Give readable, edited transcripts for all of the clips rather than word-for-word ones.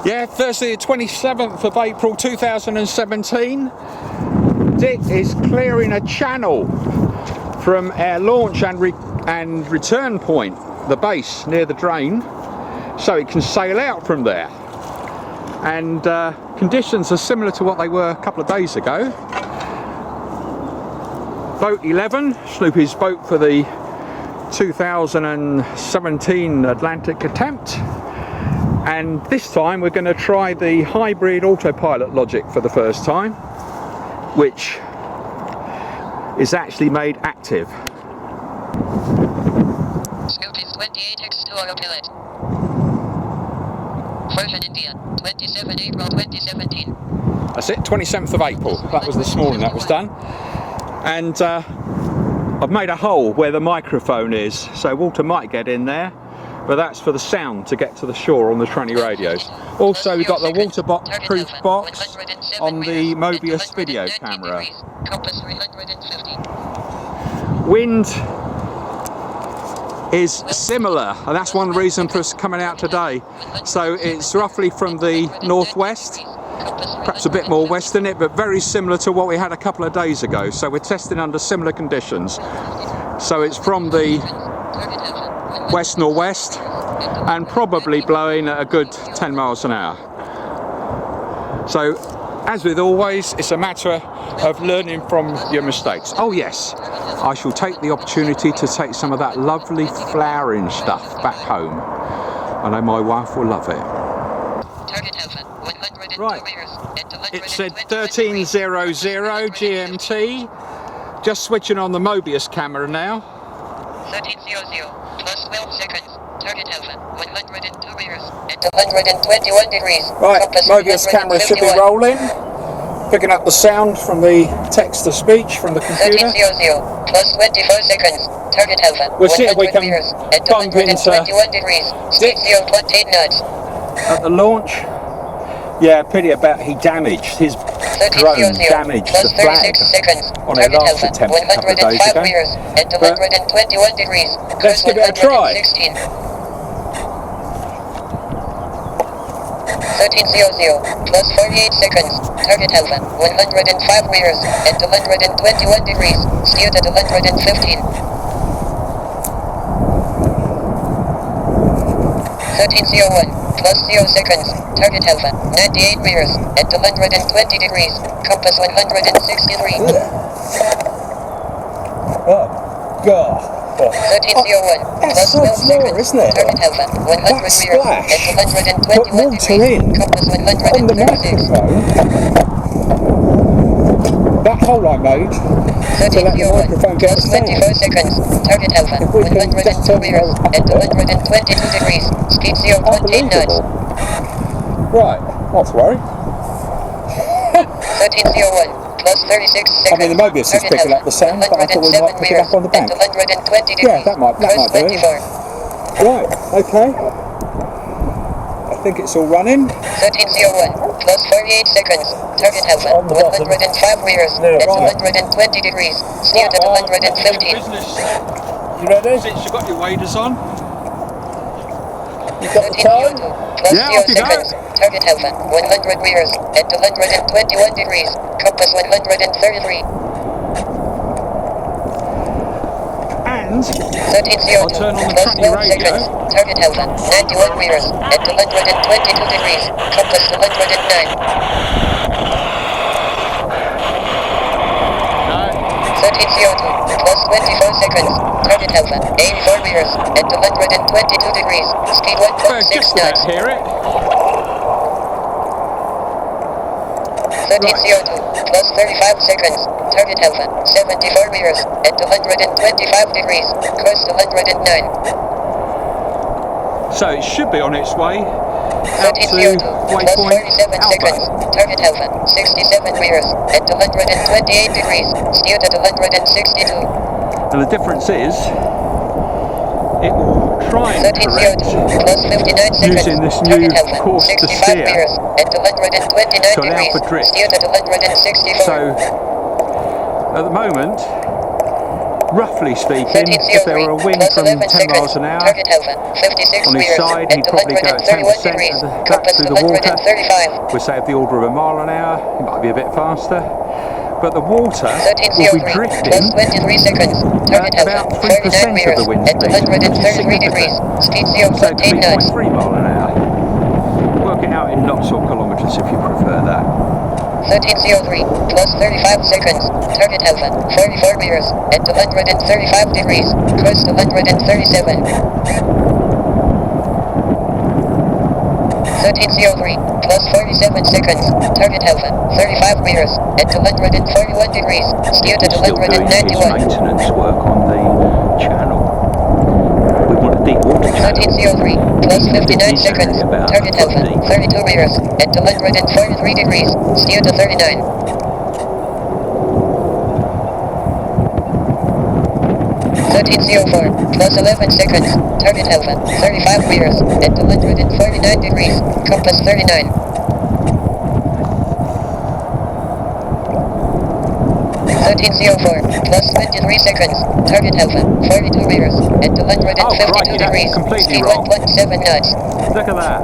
Yeah, Thursday the 27th of April 2017. Dick is clearing a channel from our launch and return point, the base near the drain, so it can sail out from there. And conditions are similar to what they were a couple of days ago. Boat 11, Snoopy's boat for the 2017 Atlantic attempt. And this time we're going to try the hybrid autopilot logic for the first time, which is actually made active. Snoopy's 28X2 Autopilot. Version India, 27 April 2017. That's it, 27th of April. That was this morning that was done. And I've made a hole where the microphone is, so water might get in there. But that's for the sound to get to the shore on the tranny radios. Also, we've got the waterproof box on the Mobius video camera. Wind is similar, and that's one reason for us coming out today. So it's roughly from the northwest, perhaps a bit more west in it, but very similar to what we had a couple of days ago. So we're testing under similar conditions. So it's from the west-northwest and probably blowing at a good 10 miles an hour. So, as with always, it's a matter of learning from your mistakes. Oh yes, I shall take the opportunity to take some of that lovely flowering stuff back home. I know my wife will love it. Right, it said 13:00 GMT. Just switching on the Mobius camera now. 13:00 plus 12 seconds. Target Alpha, 102 meters at 121 degrees. Right, Mobius camera should be rolling. Picking up the sound from the text-to-speech from the computer. 13:00 plus 24 seconds. Target Alpha, We'll see if we can meters at bump into 121 degrees. Speed 0.8 knots. At the launch. Yeah, pity about he damaged his drone, damaged the flag on our last attempt a couple of days ago. At 121 degrees. Let's give it a try. 13:00 plus 48 seconds. Target Alpha, 105 meters at 121 degrees. Steered at 115. 13:01 plus 0 seconds. Target Alpha, 98 meters at 120 degrees. Compass 163. Oh, God. 13:01 plus 12 seconds. Isn't it? Target Alpha, 100 meters at 121 degrees. Compass On the 136. microphone, that hole I made to let the microphone get plus 24 seconds. Target Alpha, 102 meters at 122 degrees. Speed 0.8 knots. Right, not to worry. 13:01 plus 36 seconds. I mean, the Mobius is picking up the sound, but I thought we might pick it up on the bank. 120 degrees. Yeah, that might do it. 24. Right, okay. I think it's all running. 13:01 plus 48 seconds. Target Alpha, 105 meters at 120 degrees. Steered at 115. You ready? Since you got your waders on. You got the time? Plus 0 seconds. Target Alpha, 100 meters at 121 degrees. Compass 133. And 13:02 turn on the plus tranny 12 seconds. radio. Target Alpha, 91 meters at 122 degrees. Compass 109. 13:02 plus 24 seconds. Target Alpha, 84 meters at 122 degrees. Speed 1.6 knots. Hear it. 13:02 plus 35 seconds. Target Alpha, 74 meters at 125 degrees. Course 109. So it should be on its way out to 13:02 plus waypoint 47 seconds. Alpha. Target Alpha, 67 meters at 128 degrees. Steered at 162. And the difference is, it will try and 13:02 correct plus 59 seconds. using this new Target Alpha, course to 65 steer meters at 129 to allow degrees. for drift. Steered at 164. So at the moment, roughly speaking, if there were a wind from 10 miles an hour Target Alpha, 56 on his meters side, at he'd probably go at 10% 131 degrees. of the back Compass through the water. 135. We'd say of the order of a mile an hour. It might be a bit faster. But the water will be 1303 drifting plus 23 seconds. Target at Alpha, about 49 3% of meters the wind at speed, which is 133 degrees. significant. Speed So it could 0.8 be knots. 0.3 mile an hour. Work it out in knots or kilometres if you prefer that. 1303 plus 35 seconds. Target Alpha, 44 meters at 135 degrees. Course 137. 1303 plus 47 seconds. Target Alpha, 35 meters at 141 degrees. Steer to He's still doing his 191. maintenance work on the channel. We want a deep water channel. 1303 plus 59 He's seconds. only about Target a foot Alpha, deep. 32 meters at 143 degrees. Steer to 39. 1304 plus 11 seconds. Target Alpha, 35 meters at 149 degrees. Compass 39. 1304 plus 23 seconds. Target Alpha, 42 meters at 252 Oh, crikey, that's degrees. completely Speed wrong. 1.7 knots. Look at that.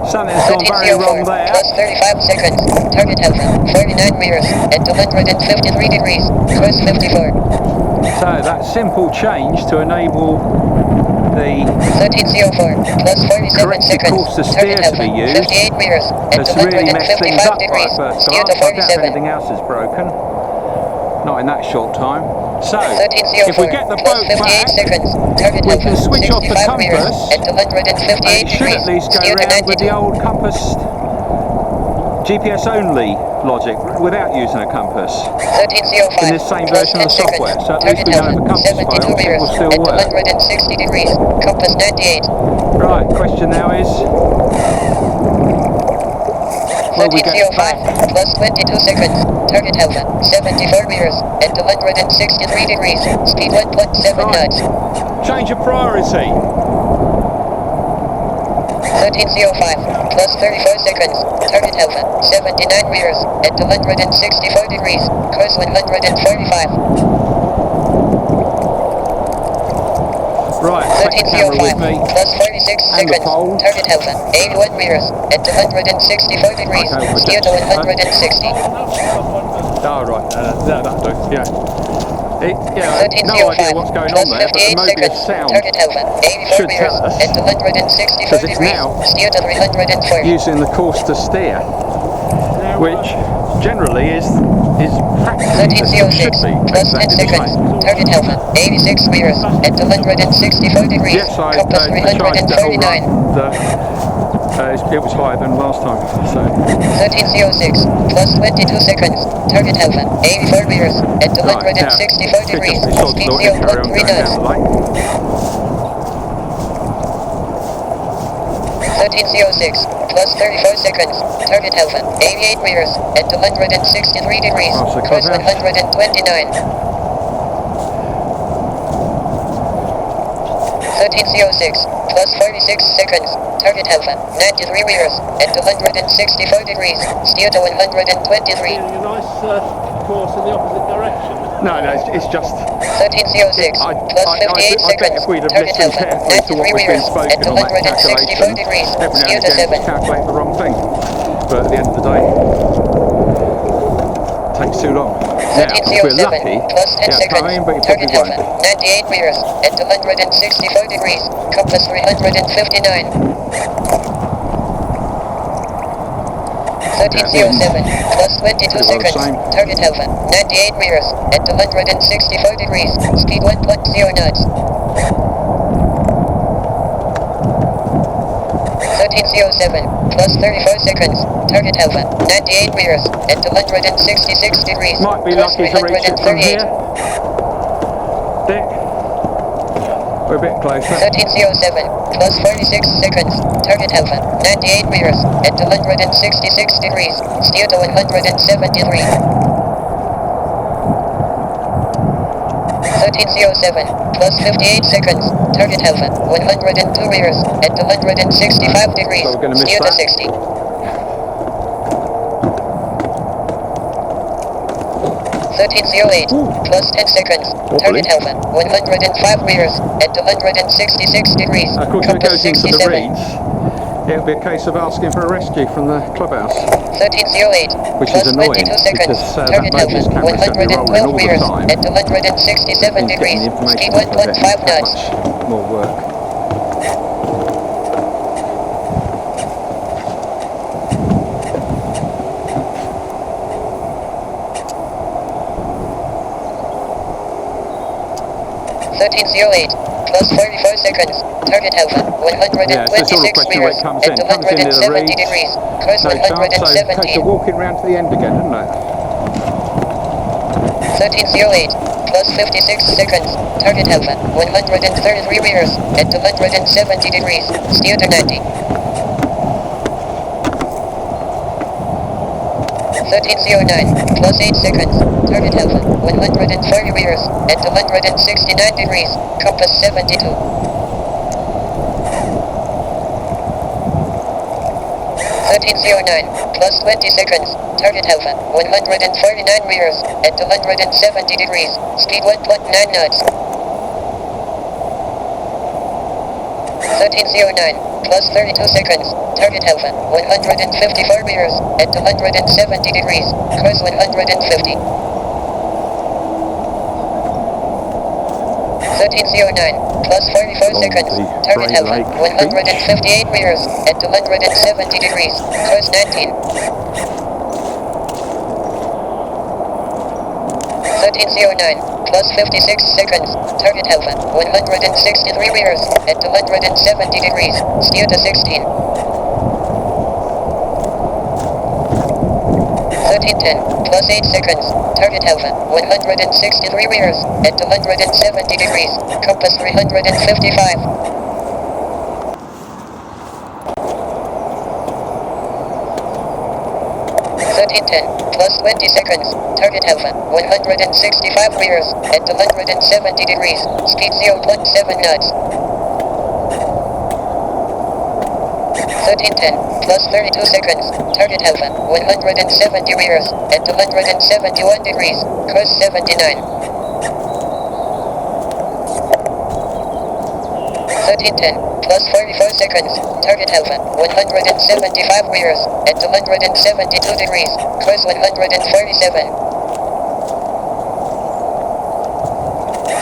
Something's gone very 1304 wrong there. plus 35 seconds. Target Alpha, 49 meters at 253 degrees. Course 54. So that simple change to enable the 1304 plus 47 corrected seconds. course to steer Target to be Alpha, used 58 meters at has really messed things 255 up by degrees. first Steer glance. to I doubt if 47. anything else is broken. Not in that short time. So, 1304 if we get the plus boat 58 back, seconds. Target we Alpha, can switch off the 65 meters compass, at 258 and it should degrees. at least go Steer to round with 92. the old compass GPS only logic without using a compass 1305 in this same plus version of 10 the seconds. software. So at least Target we know if Alpha, the compass 72 fails, it meters will still at work. 260 degrees. Compass 98. Right, question now is, will we get 1305 back? plus 22 seconds. Target Alpha, 74 meters at 263 degrees. Speed 1.7 Right. knots. Change of priority. 1305 plus 34 seconds. Target Alpha, 79 meters at 264 degrees. Course 145. Right, take the camera with 1305 me. plus 46 And the seconds. pole. Target Alpha, 81 meters at 264 degrees. Okay, we'll Steer to just- 160. Oh, right, that'll do, yeah. No 1305 idea what's going plus on there, but the 58 Mobius seconds. sound Target Alpha, 84 should meters tell us, at 264 because it's degrees. now Steer to 340. using the course to steer, which generally is practically as it should 1306 be. plus 10 Exactly the seconds. same. Target Alpha, 86 meters at 264 degrees. Yes, I Compass charged the whole 349. run. It was higher than last time, so 1306 plus 22 seconds. Target Alpha, 84 meters at 264 degrees. Speed carry on 0.3 going down knots. the lake. 1306 plus 34 seconds. Target Alpha, 88 meters at 263 degrees. Oh, so Course close. 129. 1306 plus 46 seconds. Target Alpha, 93 meters at 264 degrees. Steer to 123. A nice course in the opposite direction. No, it's just 1306 plus 58 I bet seconds. if we'd have Target listened Alpha, carefully to what 93 was being meters at spoken on that 264 calculation, degrees. every now Steer and to again 7. just calculate the wrong thing. But at the end of the day, it takes too long. Now, if we're 1307 lucky, plus 10 yeah, seconds. I mean, but you Target probably Alpha, won't. 98 meters at 264 degrees. Compass 359. 1307 plus 22 Pretty well the seconds. same. Target Alpha, 98 meters at 264 degrees. Speed 1.0 knots. 1307 plus 34 seconds. Target Alpha, 98 meters at 266 degrees. Might be Course lucky to reach it from 338. here. Dick, we're a bit closer. 1307 plus 46 seconds. Target Alpha, 98 meters at 266 degrees. Steer to 173. 1307 plus 58 seconds. Target Alpha, 102 meters at 265 degrees. So we're gonna miss Steer to that. 60. 1308, plus 10 seconds. Target Alpha, 105 meters, at 266 degrees. Of course, if it Compass goes into the 67. reeds, it'll be a case of asking for a rescue from the clubhouse. 1308, Which plus is annoying 22 seconds. because that Target Alpha, mobile's camera's going to be rolling all 112 the meters, time. at 267 And degrees. getting the Speed information off of it 1.5 that knots. much more work. Plus 44 seconds. Target Alpha, 126 meters, at 270 degrees. Course No chance, so in case 117. of walking round to the end again, isn't it? 1308, plus 56 seconds. Target Alpha, 133 meters, at 270 degrees. Steer to 90. 1309, plus 8 seconds. Target Alpha, 140 meters, at 269 degrees. Compass 72. 1309, plus 20 seconds. Target Alpha, 149 meters, at 270 degrees. Speed 1.9 knots. 1309, plus 32 seconds. Target Alpha, 154 meters, at 270 degrees. Course 150. 1309, plus 44 seconds. Target Bray Alpha, Lake 158 meters, at 270 degrees. Course 19. 1309, plus 56 seconds. Target Alpha, 163 meters, at 270 degrees. Steer to 16. 1310, plus 8 seconds. Target Alpha, 163 meters, at 270 degrees. Compass 355. 1310, plus 20 seconds. Target Alpha, 165 meters, at 270 degrees. Speed 0.7 knots. 1310, plus 32 seconds. Target Alpha, 170 meters, at 271 degrees. Course 79. 1310, plus 44 seconds. Target Alpha, 175 meters, at 272 degrees. Course 147.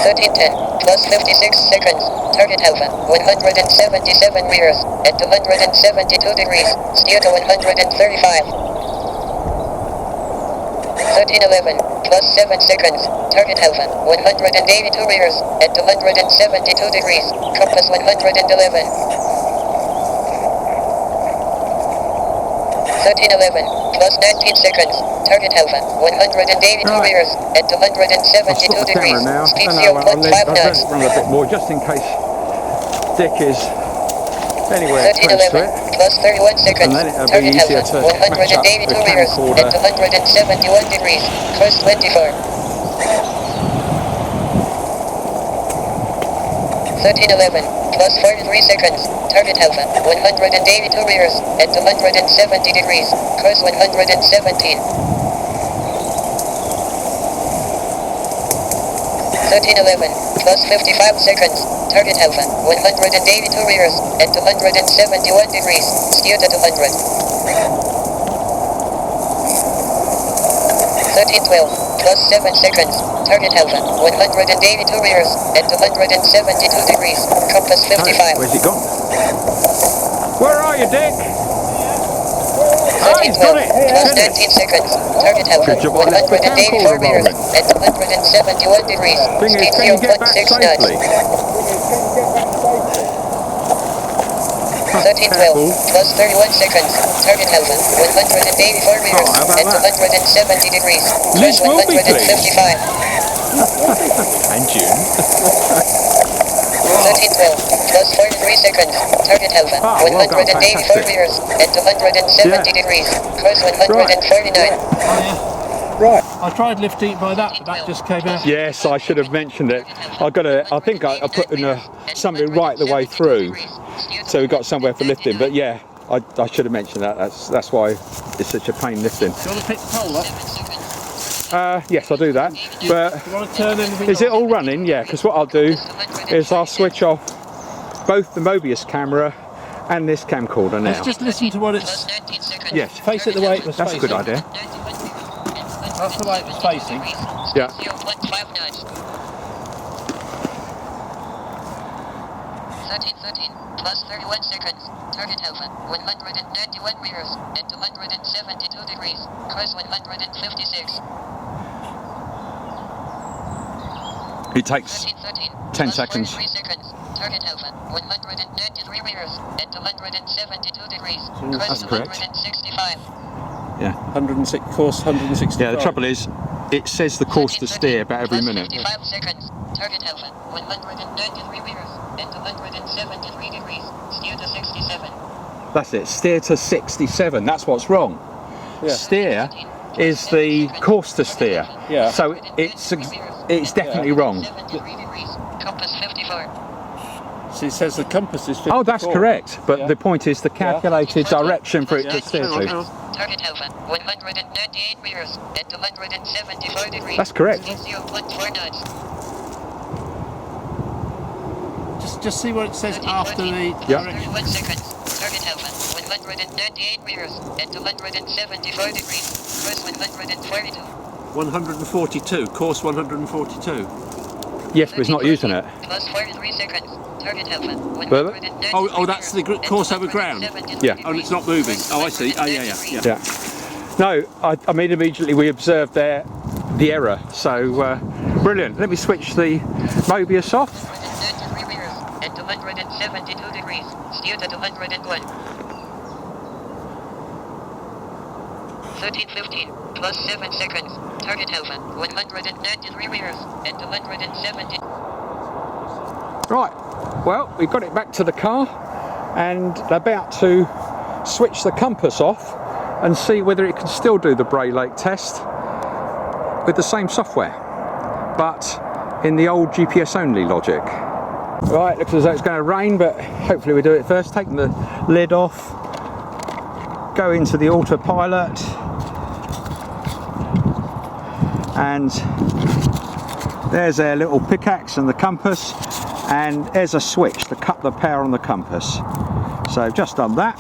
1310, plus 56 seconds. Target Alpha, 177 meters, at 272 degrees. Steer to 135. 1311, plus 7 seconds. Target Alpha, 182 meters, at 272 degrees. Compass 111. 1311, plus 19 seconds. Target Alpha, 182 meters, at 272 degrees. Speed 0.5 knots. Run a bit more just in case Dick is anywhere close to 1311, it. plus 31 seconds. And then it'll be Target easier Alpha, to match up 182 the meters, camcorder. at 271 degrees. Course 24. 1311, plus 43 seconds. Target Alpha, 182 meters, at 270 degrees. Course 117. 1311, plus 55 seconds. Target Alpha, 182 meters, at 271 degrees. Steer to 200. 1312, plus 7 seconds. Target Alpha, 182 meters, at 272 degrees. Compass 55. Where's it gone? Where are you, Dick? Ah, he's got 1312, it. plus Finished. 19 seconds. Target Alpha, Good job I left the 184 camcorder meters, rolling. at 271 degrees. Thing is, Speed can you get back 0.6 knots. safely? 1312, plus 31 seconds. Target Alpha, 184 meters, how about at that? 270 degrees. Liz Course will be 155. And June. 1312, plus 43 seconds. Target Alpha, Ah, well done, 184 fantastic. meters, at 270 Yeah. degrees. Course 149. Right. I tried lifting it by that, but that just came out. Yes, I should have mentioned it. I think I put in something right the way through, so we got somewhere for lifting. But yeah, I should have mentioned that. That's why it's such a pain lifting. Do you want to pick the pole up? Yes, I'll do that. But You want to turn anything is it on? all running? Yeah, because what I'll do is I'll switch off both the Mobius camera and this camcorder now. Let's just listen to what it's... Yes, Face it the way it was that's a facing. good idea. That's the way it was facing. Yeah. 1313 plus 31 seconds. Target Alpha 191 meters at 272 degrees. Course 156. It takes 1313 10 plus seconds. 43 seconds. Target Alpha 193 meters at 272 degrees. Course That's correct. 265. Yeah. 106, course 165. Yeah, the trouble is, it says the course to steer about every minute. 55 seconds. Target Alpha 193 meters at 273 degrees. Steer to 67. That's it, steer to 67. That's what's wrong. Yeah. Steer is the course to steer. Yeah. So it's definitely wrong. 73 degrees. Compass 54. So it says the compass is 54. Oh, that's correct. But Yeah. the point is the calculated direction for it to steer Hang on, hang to. on. Target Alpha 198 meters at 274 degrees. That's correct. 0.4 knots. Just see what it says after the Yeah. direction. 31 seconds. Target Alpha 198 meters at 274 degrees. Course 142. 142, course 142. Yes, but it's not using it. Plus 43 seconds. Target Alpha But- 193 Oh, that's the course over ground. Yeah. Oh, and it's not moving. Oh, I see. Oh, yeah. Yeah. No, I mean immediately we observed there the error. So brilliant. Let me switch the Mobius off. 193 meters at 272 degrees. Steer to 201. 1315 plus 7 seconds. Target Alpha 193 meters at 270. Right. Well, we got it back to the car and about to switch the compass off and see whether it can still do the Bray Lake test with the same software, but in the old GPS only logic. Right, looks as though it's going to rain, but hopefully we do it first. Taking the lid off, go into the Autopilot, and there's our little pickaxe and the compass, and there's a switch to cut the power on the compass. So just done that.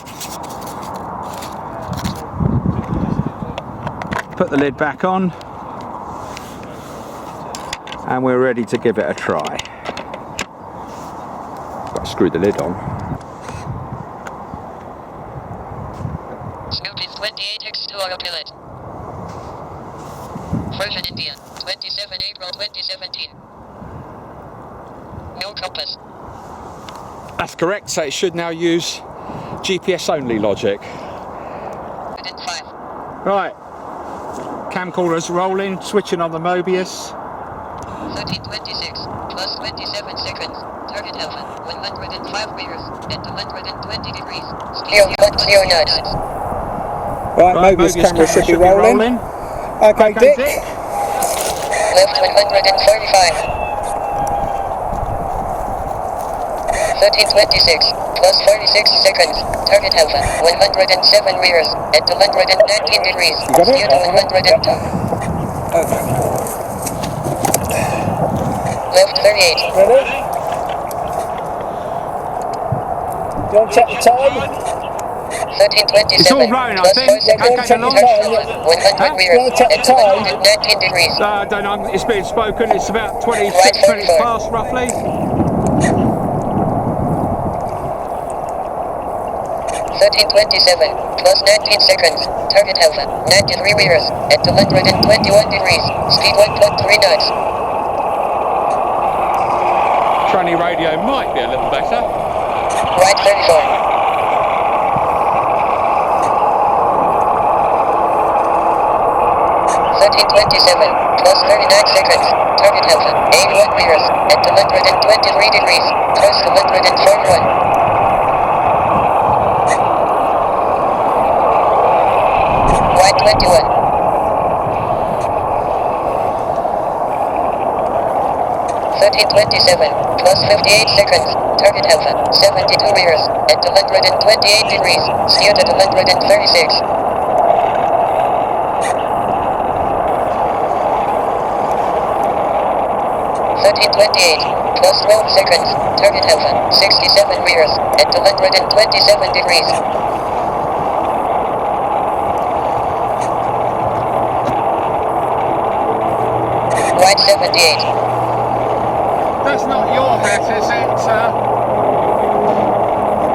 Put the lid back on, and we're ready to give it a try. Got to screw the lid on. Snoopy's 28X2 Autopilot. Version India, 27 April 2017. No compass. That's correct, so it should now use GPS only logic. 105. Right, camcorder's rolling, switching on the Mobius. 1326 plus 27 seconds. Target Alpha 105 meters at 220 degrees. Steer 0 knots. Right, Mobius camera should be rolling. Okay, Dick. Left 145. 1326 plus 46 seconds. Target Alpha 107 meters at 219 degrees. You got it? Steer to 102. Okay. Left 38. Ready? Do you want to check the time? 1327 It's all right, I plus think. 4 seconds. Okay, long. Target 100 meters at 219 degrees. I don't know, it's being spoken, it's about 26 Right, minutes past roughly. 1327 plus 19 seconds. Target Alpha 93 meters at 221 degrees. Speed 1.3 knots. Tranny radio might be a little better. Right 34. 1327 plus 39 seconds. Target Alpha 81 meters at 223 degrees. Course 241. Right 21. 1327 plus 58 seconds. Target Alpha 72 meters at 228 degrees. Steer to 236. 28, plus 12 seconds, target Alpha, 67 meters, at 227 degrees. Right 78. That's not your hat, is it,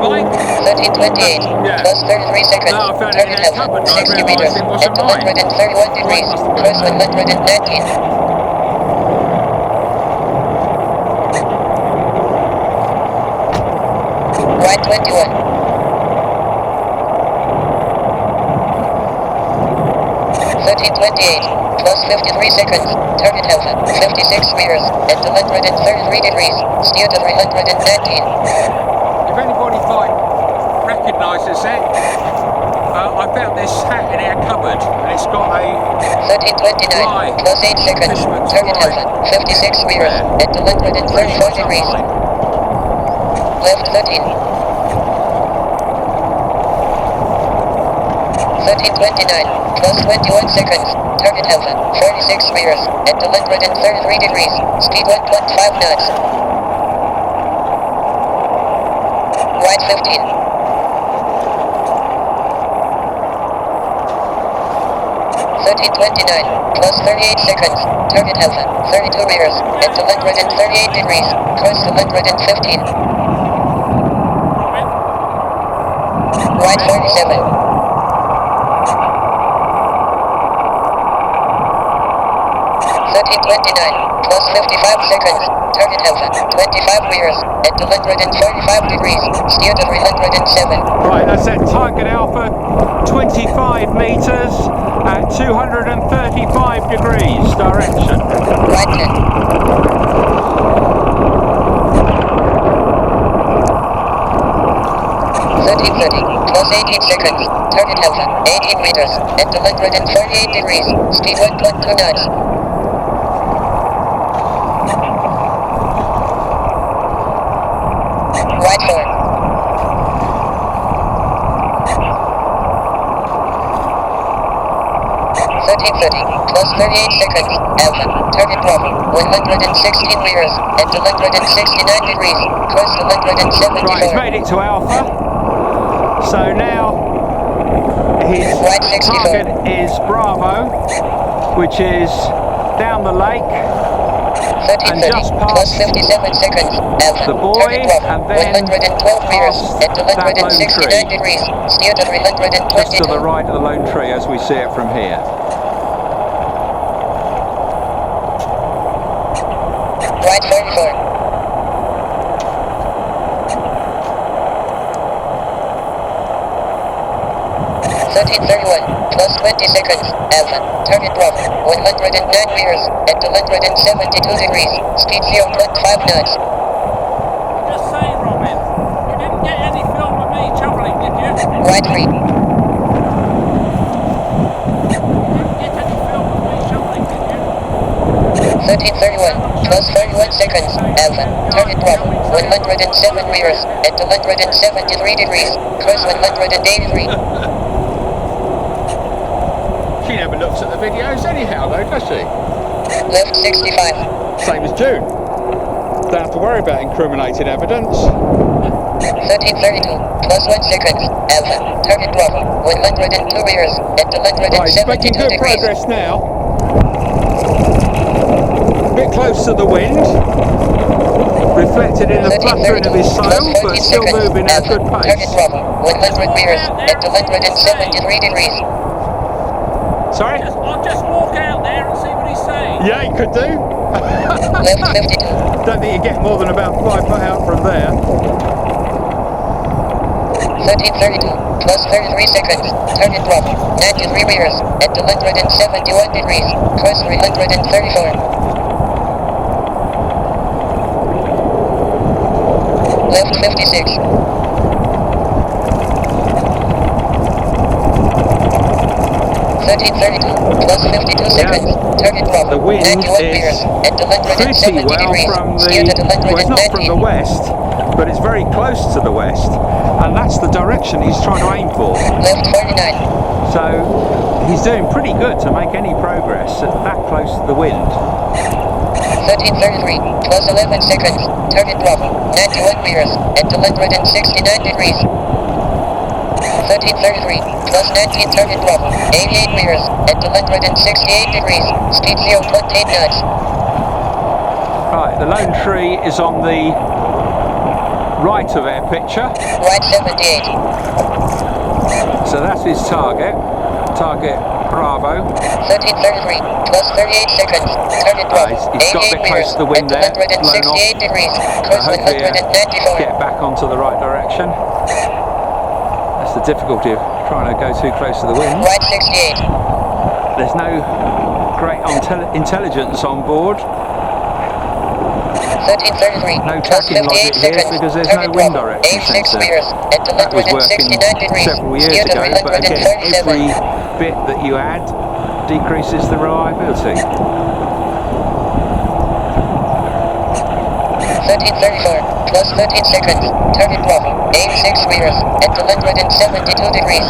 Mike? 1328, Yeah. plus 33 seconds, No, I found it in target that cupboard Alpha, and I 60 realised meters, it at wasn't mine. 231 degrees, Mike must have put it plus there. 119. Right 21. 1328, plus 53 seconds, target Alpha, 56 meters, at 233 degrees, steer to 319. If anybody recognises it, I found this hat in our cupboard and it's got a 1329, fly. plus 8 seconds, Fisherman's target fly. Alpha, 56 meters, There. at 234 Pretty degrees, much left 13. 1329, plus 21 seconds, target Alpha, 46 meters, at 233 degrees, speed 1.5 knots. Right 15. 1329, plus 38 seconds, target Alpha, 32 meters, at 238 degrees, cross 215. Right 47. 1329, plus 55 seconds, target Alpha, 25 meters, at 245 degrees, steer to 307. Right, that's at target Alpha, 25 metres at 235 degrees direction. Right 10. 1330, plus 18 seconds, target Alpha, 18 meters, at 248 degrees, speed 1.2 knots. Right 4. 1330, plus 38 seconds, Alpha, target Bravo, 116 meters, at 269 degrees, cross 274. Right, he's made it to Alpha. So now his Right 64. target is Bravo, which is down the lake. 1330, just plus past 57 seconds, Alpha, the buoy, target Bravo, and then 112 meters, past at that lone 269 tree. degrees, steer to 322. Just to the right of the lone tree as we see it from here. Right 44. 1331, plus 20 seconds, Alpha, target Bravo, 109 meters, at 272 degrees, speed 0.5 knots. Just say, Robin, you didn't get any film of me travelling, did you? Right 3. You didn't get any film of me travelling, did you? 1331, plus 31 seconds, Alpha, target Bravo, 107 meters, at 273 degrees, cross 183. She never looks at the videos anyhow though, does she? Left 65. Same as June. Don't have to worry about incriminated evidence. 1332, plus 1 second, Alpha, target Bravo, 102 meters, at Right, he's 272 making good degrees. progress now. A bit close to the wind. Reflected in the fluttering of his sails, but still moving at a good Target pace. Bravo, 100 meters, at 273 degrees. Sorry? I'll just walk out there and see what he's saying. Yeah, you could do. Left 52. Don't think you get more than about 5 foot out from there. 1332, plus 33 seconds, target Bravo, 93 meters, at 271 degrees, cross 334. Left 56. 1332, plus 52 seconds, target Bravo, The wind 91 is meters, at 270 pretty well degrees, from steer to the, well, it's not from 219. the west, but it's very close to the west, and that's the direction he's trying to aim for. Left 49. So he's doing pretty good to make any progress at that close to the wind. 1333, plus 11 seconds. Target Bravo, 91 meters, at 169 degrees. 1333, plus 19, target Bravo, 88 meters, at 168 degrees. Speed 0.8 knots. Right, the lone tree is on the right of our picture. Right 78. So that's his target. Target Bravo. 1333, plus 38 seconds. Target Bravo, He's got a 88 bit close meters, to the wind at there, blown 168 off. degrees. So Course hopefully 194. get back onto the right direction. That's the difficulty of trying to go too close to the wind. Right 68. There's no great intelligence on board. 1333, No plus tracking 58 logic here seconds. because there's Target no wind Bravo, direction 86 sensor. meters, at That was working 169 degrees. several years Steer to ago, but again, 337. every bit that you add decreases the reliability. 1334, plus 13 seconds. Target Bravo, 86 meters, at 172 degrees.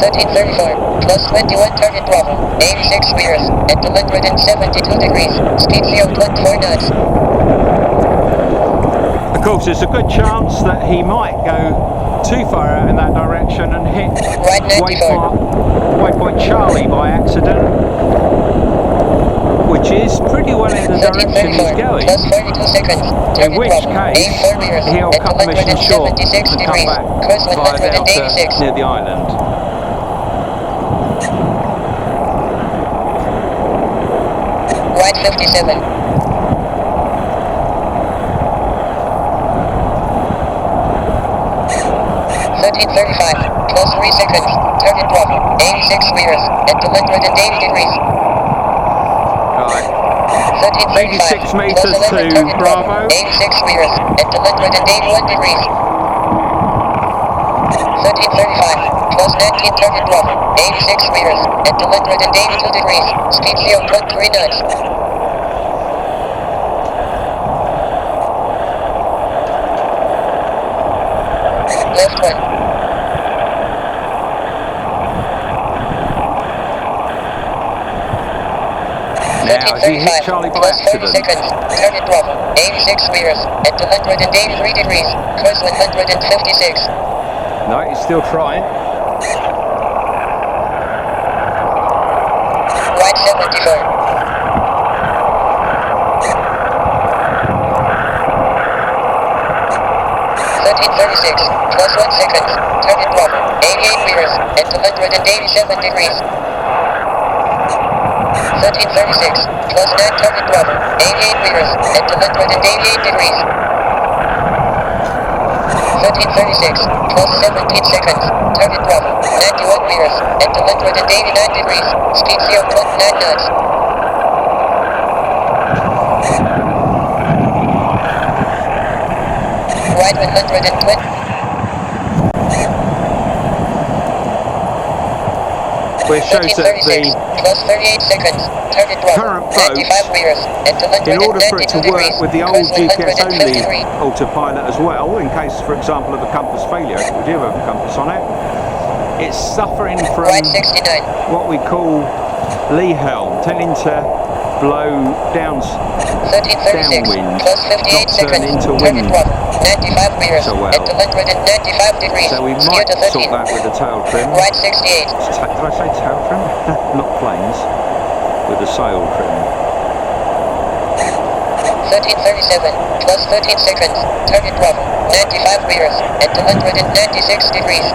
1334, plus 21, target Bravo, 86 meters, at 172 degrees. Speed 0.4 knots. Of course, there's a good chance that he might go too far out in that direction and hit Right 94. waypoint Charlie by accident, which is pretty well in the direction he's 1334, going. plus 42 seconds. In Target which Bravo, case, 84 meters, he'll at cut the mission short 176 and come degrees. back Course via Delta 186. near the island. Right 57. 1335, plus 3 seconds. Target Bravo, 86 meters, at 180 degrees. Right. 1335, 86 meters plus 11, to target Bravo. 86 meters, at 181 degrees. 1335, plus 19, target Bravo, 86 meters, at 182 degrees. Speed 0.3 knots. Left 1. Now, has he hit Charlie by plus 30 accident? seconds. Target Bravo, 86 meters, at 183 degrees. Course 156. No, he's still trying. Right 74. 1336, plus 1 second. Target Bravo, 88 meters, at 187 degrees. 1336, plus 9, target Bravo, 88 meters, at 188 degrees. 1336, plus 17 seconds, target Bravo, 91 meters, at 189 degrees. Speed 0.9 knots. Right 120. Which shows that 1336, the plus 38 seconds. Target Bravo, current boat, 95 meters, at in order for it to 192 work degrees. with the old Course GPS 153. only autopilot as well, in case, for example, of a compass failure, if we do have a compass on it, it's suffering from Right 69. what we call lee helm, tending to blow 1336, downwind, plus 58 not turn seconds. into Target wind Bravo, 95 meters, so well. at 195 degrees. So we Steer might to sort 13. that with the tail trim. Right 68. Did I say tail trim? Not planes. With the sail trim. 1337, plus 13 seconds. Target Bravo, 95 meters, at 196 degrees.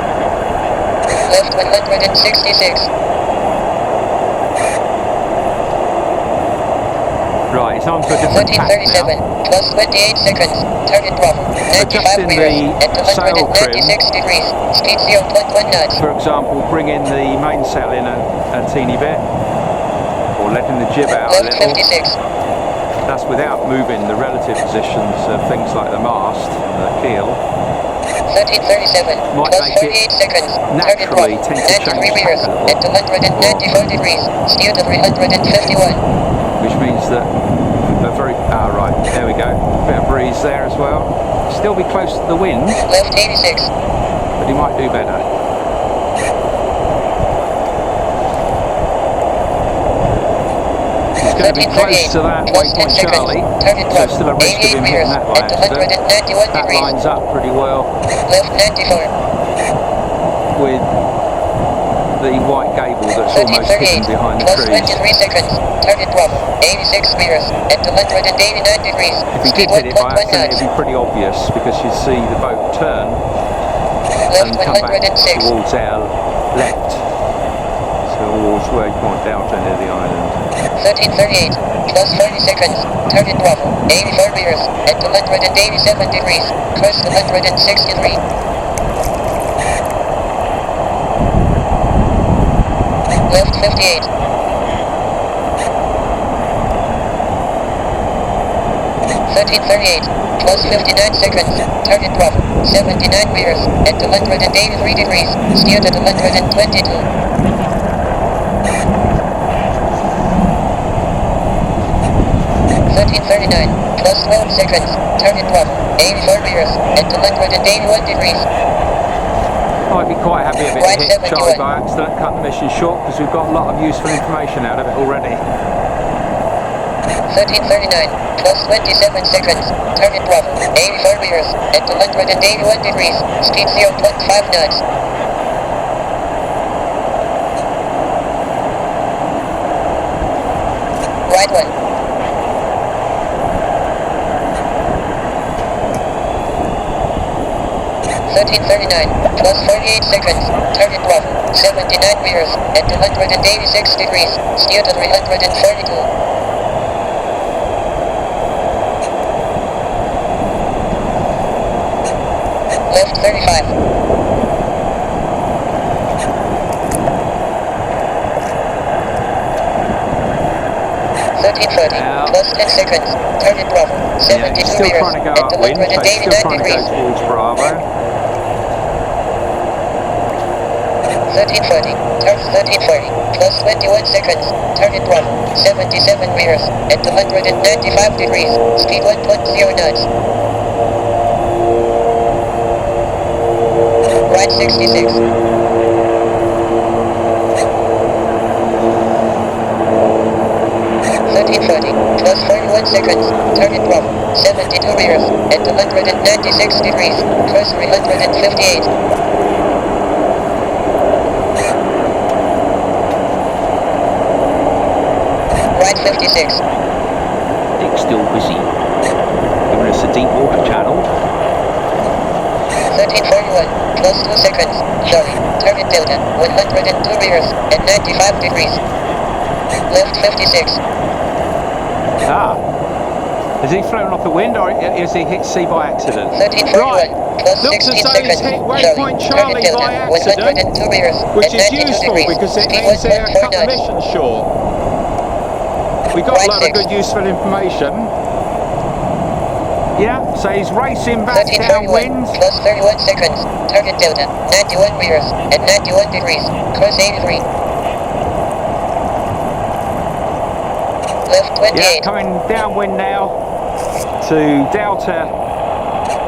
Left 166. Right, it's on to a different tack 1337, now. plus 28 seconds. Target Bravo, 95 Adjusting meters, the at sail trim. 196 degrees. Speed 0.1 knots. For example, bringing the mainsail in a teeny bit, or letting the jib out a Left little. 56. That's without moving the relative positions of things like the mast and the keel. 1337, Might plus make it 48 seconds. Target naturally Bravo, tend to 93 change meters, tack a at little. 194 degrees. Steer to 351. Which means that right, there we go. Bit of breeze there as well. Still be close to the wind, Left 86. but he might do better. He's going to be close to that waypoint Charlie. So still a risk of him hitting that by accident. That lines up pretty well Left 94. with the white gable that's almost hidden behind the plus trees. 23 seconds. Target Bravo, 86 meters at 189 degrees. If he did hit it by accident, it'd be pretty obvious because you'd see the boat turn Left and come back 106. towards our left, towards waypoint Delta near the island. 1338, plus 40 seconds. Target Bravo, 84 meters at 187 degrees. Course 163. Left 58. 1338, plus 59 seconds. Target Bravo, 79 meters at 183 degrees. Steered at 122. 1339, plus 12 seconds. Target Bravo, 84 meters at 181 degrees. I'd be quite happy if it Right hit 71. Charlie by accident, cut the mission short because we've got a lot of useful information out of it already. 1339, plus 27 seconds. Target Bravo, 84 meters at 181 degrees. Speed 0.5 knots. Right 1. 1339, plus 48 seconds. Target Bravo, 79 meters at 186 degrees. Steer to 342. Left 35. 1340, plus 10 seconds. Target Bravo, 72 Still meters trying to go at upwind, so still 189 trying to go degrees. towards Bravo. 1340, turn 1340, plus 21 seconds. Target Bravo, 77 meters at 195 degrees. Speed 1.0 knots. Right 66. 1340, plus 41 seconds. Target Bravo, 72 meters at 196 degrees. Course 358. Right 56. Dick's still busy, giving us a deep water channel. 1341, plus 2 seconds. Sorry, target Delta, 102 meters at 95 degrees. Left 56. Ah, has he flown off the wind or is he hit sea by accident? 1341, plus Looks 16 as though seconds. he's hit Sorry, waypoint Charlie target by Delta, accident, 102 meters which at is 92 useful degrees. because it Speed means they're 1.4 cut the knots. mission short. We got Right a lot of 6. good useful information. Yeah, so he's racing back 1341, downwind. plus 31 seconds. Target Delta, 91 meters at 91 degrees. Course 83. Left 28. Yeah, coming downwind now to Delta.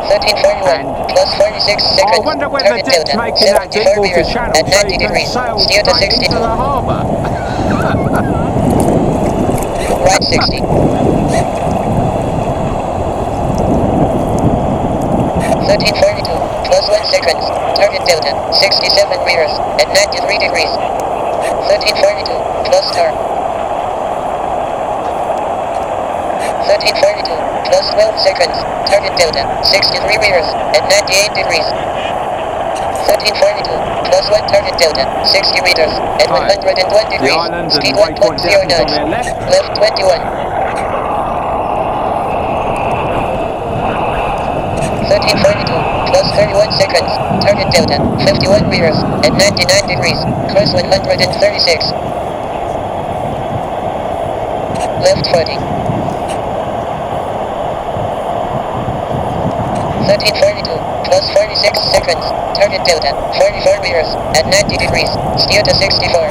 1341, plus 46 seconds. I wonder whether Target Dick's Delta, making that deep 74 water meters channel at so 90 he can degrees. sail Steer to straight 62. into the harbour. Right 60. 1342, plus 1 seconds. Target Delta, 67 meters at 93 degrees. 1342, plus star. 1342, plus 12 seconds. Target Delta, 63 meters at 98 degrees. 1342, plus 1 target Delta, 60 meters at 101 degrees. The island Speed and waypoint 1.0 Delta's on knots. their left. Left 21. 1342, plus 31 seconds. Target Delta, 51 meters at 99 degrees. Course 136. Left 40. 1342, plus 46 seconds. Target Delta, 44 meters at 90 degrees. Steer to 64.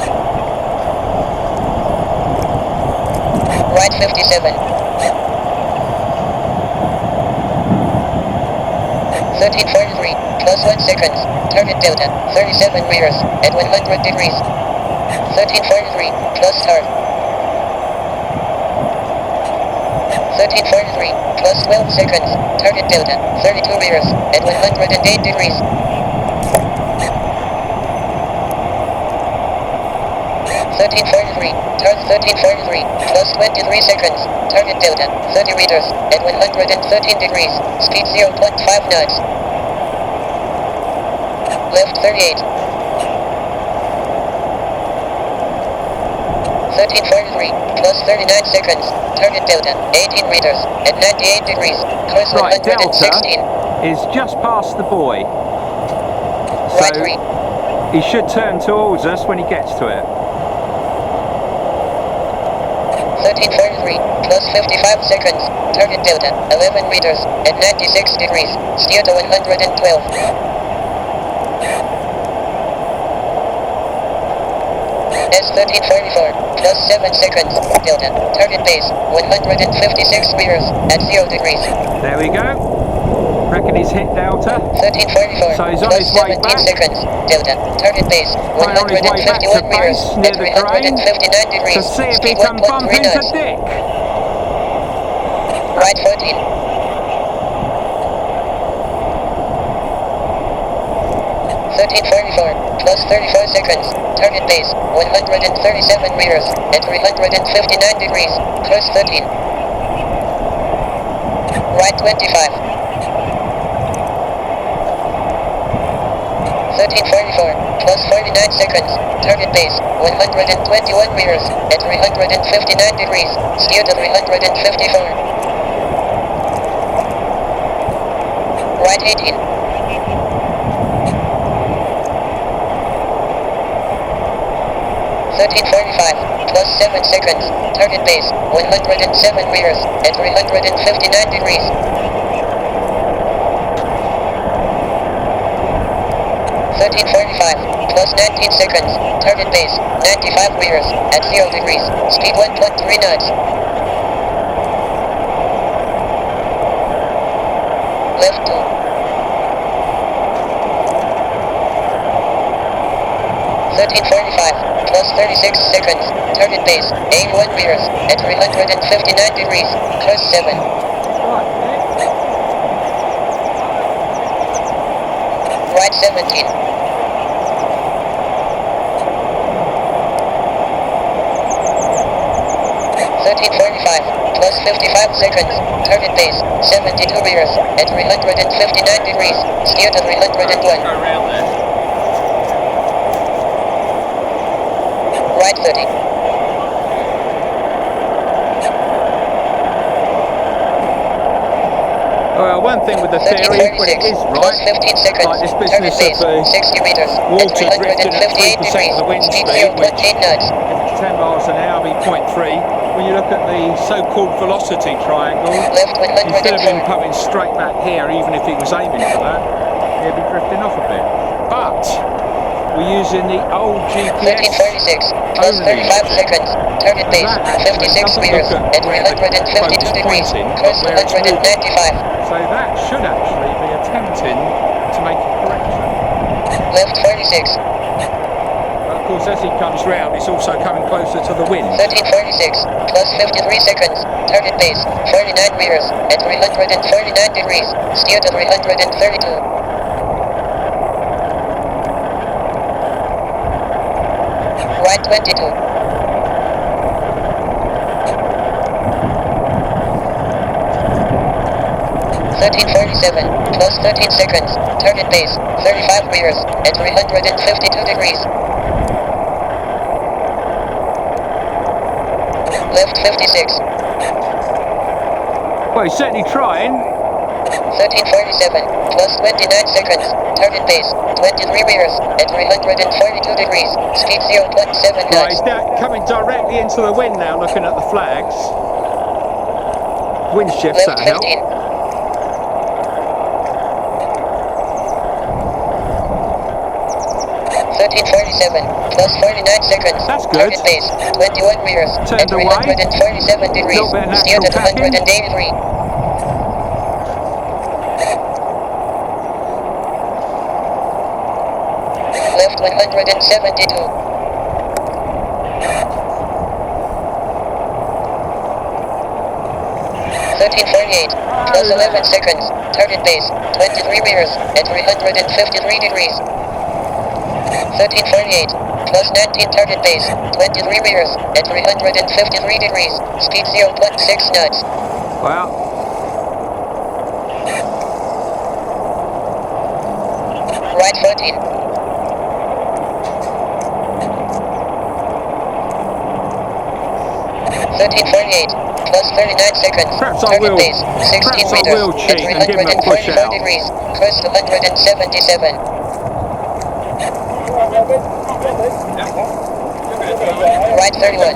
Right 57. 1343, plus 1 seconds. Target Delta, 37 meters at 100 degrees. 1343, plus start. 1343, plus 12 seconds, target delta, 32 meters, at 108 degrees. 1343, turn 1343, plus 23 seconds, target delta, 30 meters, at 113 degrees, speed 0.5 knots. Left 38. 1343, plus 39 seconds, target delta, 18 meters, at 98 degrees, course Right, 116. delta is just past the buoy. Right So 3. he should turn towards us when he gets to it. 1343, plus 55 seconds, target delta, 11 meters, at 96 degrees, steer to 112. S1344, plus 7 seconds, delta, target base, 156 meters, at 0 degrees. There we go. Reckon he's hit delta. 1344, So he's on plus his way 17 back. seconds, delta, target base, Right, on his way back to 151 meters, base near at the drain 359 degrees, to see if he speed can bump 1.3 into knots. Dick. Right 14. 1344, plus 34 seconds, target base, 137 meters, at 359 degrees, course 13. Right 25. 1344, plus 49 seconds, target base, 121 meters, at 359 degrees, steer to 354. Right 18. 1345, plus 7 seconds, target base, 107 meters, at 359 degrees. 1345, plus 19 seconds, target base, 95 meters, at 0 degrees, speed 1.3 knots. Left 2. 1345, plus 36 seconds, target base, 81 meters, at 359 degrees, course 7. Right 17. 1345, plus 55 seconds, target base, 72 meters, at 359 degrees, steer to 301. Go around there. Right 30. Well, one thing with the theory, when it is 1336, plus right, 15 seconds, like this target business base, of 60 meters, at water drifting at 358 3% degrees, of the wind speed speed, which 0.8 knots. if it's 10 miles an hour, be 0.3. When you look at the so-called velocity triangle, Left instead of him 104. coming straight back here, even if he was aiming for that, he'd be drifting off a bit. But we're using the old GPS 1336, plus only 35 logic. seconds, target base, That actually 56 doesn't meters, look at where the 352 boat's degrees, pointing, but course where it's moving. 195. So that should actually be attempting to make a correction. Left 46. But of course, as he comes round, it's also coming closer to the wind. 1346, plus 53 seconds, target base, 49 meters, at 349 degrees, steer to 332. Right 22. 1347, plus 13 seconds, target base, 35 meters, at 352 degrees. Left 56. Well, he's certainly trying. 1347, plus 29 seconds, target base, 23 meters, at 342 degrees, speed 0.7 Right, he's knots. coming directly into the wind now, looking at the flags. Wind shifts, Left that help. 15. 1347, plus 49 seconds, That's good. target base, 21 meters, Turned at away. 347 degrees, Little bit of steer to natural tapping. 283. Left 172. 1348, 13:48. Plus 11 seconds. Target base 23 meters at 353 degrees. 13:48. Plus 19 target base 23 meters at 353 degrees. Speed 0.6 knots. Well, Right 14. 13:48. Plus 39 seconds. Perhaps I Target will- base 16 perhaps I meters will at cheat and give him a push 344 out. degrees. Crest 177. Right 31.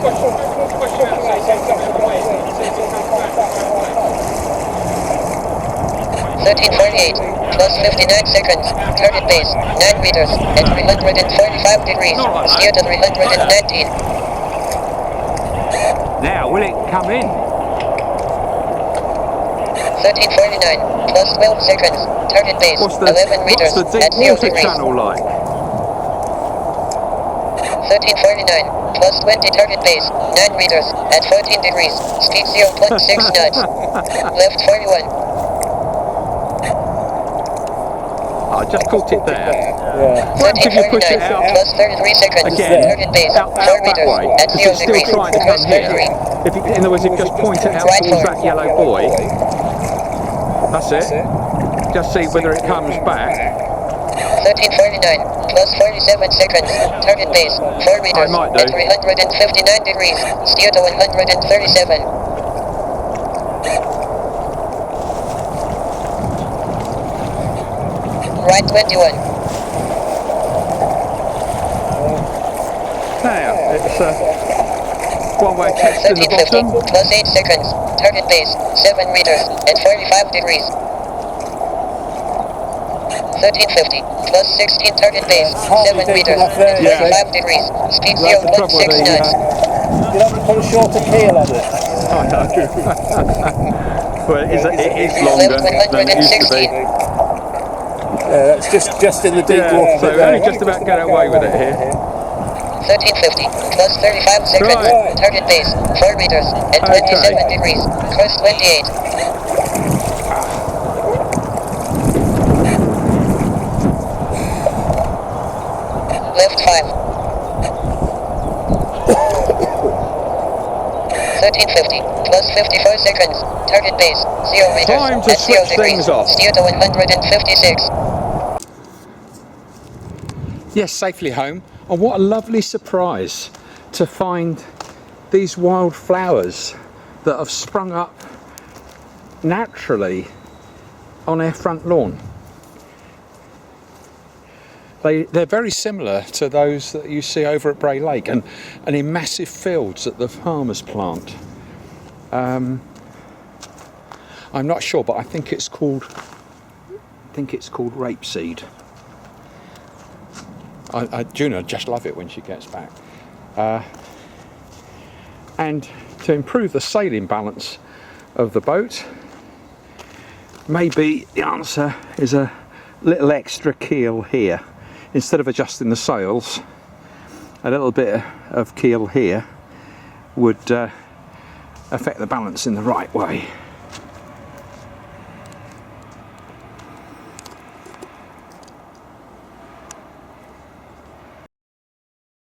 13:48. Plus 59 seconds. Target base 9 meters at 345 degrees. Steer to 319. now will it come in? 13:49. Plus 12 seconds. Target base What's 11 meters the deep at 0 water degrees. channel like? 13:49. Plus 20 target base 9 meters at 14 degrees. Speed 0.6 knots. Left 41. I just caught it there. Yeah. When could you push it 13:49. out? Plus 33 seconds. Again, Target base out 4 that meters way, at because 0 it's still degrees. trying to come Crest here. 33. If you, in other words, if you just point it out Right towards foot. that yellow buoy, that's it. Just see whether it comes back. 13:49. Plus 47 seconds. Target base 4 meters might do. at 359 degrees. Steer to 137. Right 21. Now, it's one-way text in the 13:50. bottom. Plus 8 seconds. Target base 7 meters at 45 degrees. 13:50. Plus 16 target base 7 meters at 45 degrees. Speed That's the trouble with 0.6 the, knots. you have to put a shorter keel on it. I know. Well, it is longer than it used to be. Yeah, that's just in the deep Yeah, water. so we only just about get away with it here. 13:50. Plus 35 seconds. Right. Target base 4 meters at 27 degrees. Crest 28. Left 5. 13:50. Plus 54 seconds. Target base 0 meters Time to at 0 switch degrees. things off. Steer to 156. Yes, safely home. And what a lovely surprise to find these wild flowers that have sprung up naturally on our front lawn. They're very similar to those that you see over at Bray Lake and in massive fields that the farmers plant. I'm not sure, but I think it's called rapeseed. Juna just love it when she gets back. And to improve the sailing balance of the boat, maybe the answer is a little extra keel here. Instead of adjusting the sails, a little bit of keel here would affect the balance in the right way.